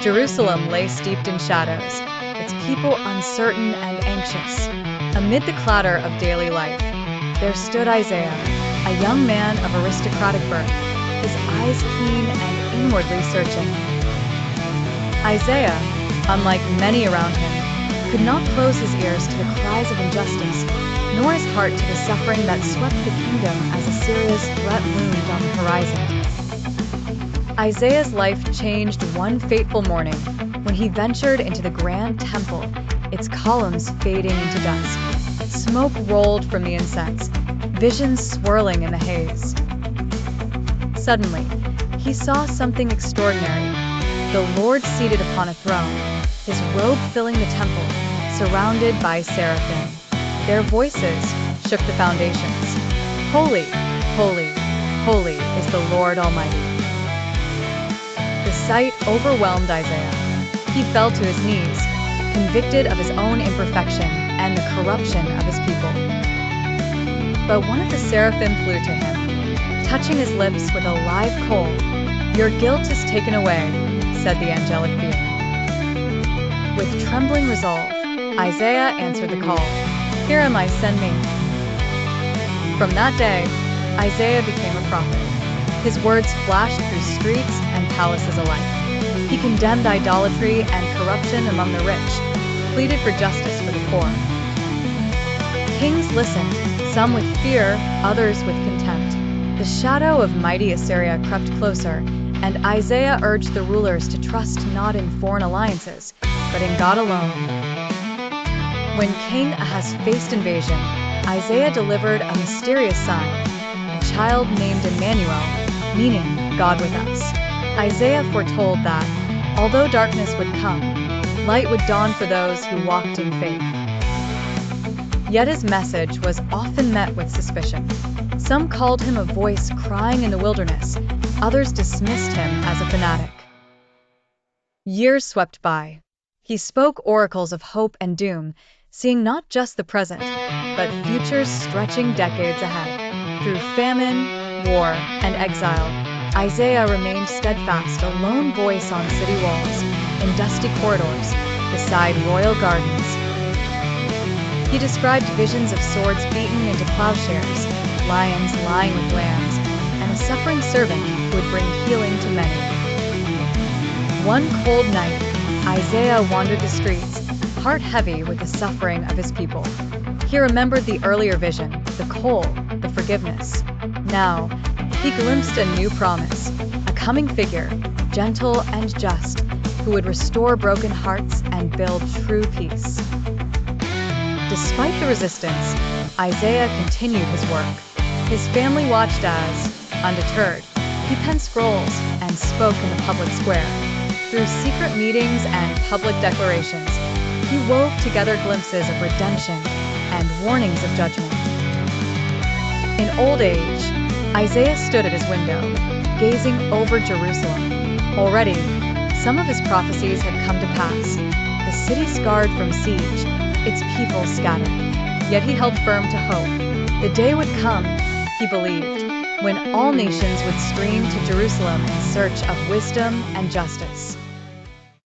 Jerusalem lay steeped in shadows, its people uncertain and anxious. Amid the clatter of daily life, there stood Isaiah, a young man of aristocratic birth, his eyes keen and inwardly searching. Isaiah, unlike many around him, could not close his ears to the cries of injustice, nor his heart to the suffering that swept the kingdom as Assyria's threat loomed on the horizon. Isaiah's life changed one fateful morning when he ventured into the grand temple, its columns fading into dusk. Smoke rolled from the incense, visions swirling in the haze. Suddenly, he saw something extraordinary. The Lord seated upon a throne, his robe filling the temple, surrounded by seraphim. Their voices shook the foundations. Holy, holy, holy is the Lord Almighty. The sight overwhelmed Isaiah. He fell to his knees, convicted of his own imperfection and the corruption of his people. But one of the seraphim flew to him, touching his lips with a live coal. "Your guilt is taken away," said the angelic being. With trembling resolve, Isaiah answered the call. "Here am I, send me." From that day, Isaiah became a prophet. His words flashed through streets and palaces alike. He condemned idolatry and corruption among the rich, pleaded for justice for the poor. Kings listened, some with fear, others with contempt. The shadow of mighty Assyria crept closer, and Isaiah urged the rulers to trust not in foreign alliances, but in God alone. When King Ahaz faced invasion, Isaiah delivered a mysterious sign, a child named Emmanuel, meaning God with us. Isaiah foretold that, although darkness would come, light would dawn for those who walked in faith. Yet his message was often met with suspicion. Some called him a voice crying in the wilderness, others dismissed him as a fanatic. Years swept by. He spoke oracles of hope and doom, seeing not just the present, but futures stretching decades ahead. Through famine, war, and exile, Isaiah remained steadfast, a lone voice on city walls, in dusty corridors, beside royal gardens. He described visions of swords beaten into plowshares, lions lying with lambs, and a suffering servant who would bring healing to many. One cold night, Isaiah wandered the streets, heart heavy with the suffering of his people. He remembered the earlier vision, the coal, the forgiveness. Now, he glimpsed a new promise, a coming figure, gentle and just, who would restore broken hearts and build true peace. Despite the resistance, Isaiah continued his work. His family watched as, undeterred, he penned scrolls and spoke in the public square. Through secret meetings and public declarations, he wove together glimpses of redemption and warnings of judgment. In old age, Isaiah stood at his window, gazing over Jerusalem. Already, some of his prophecies had come to pass. The city scarred from siege, its people scattered. Yet he held firm to hope. The day would come, he believed, when all nations would stream to Jerusalem in search of wisdom and justice.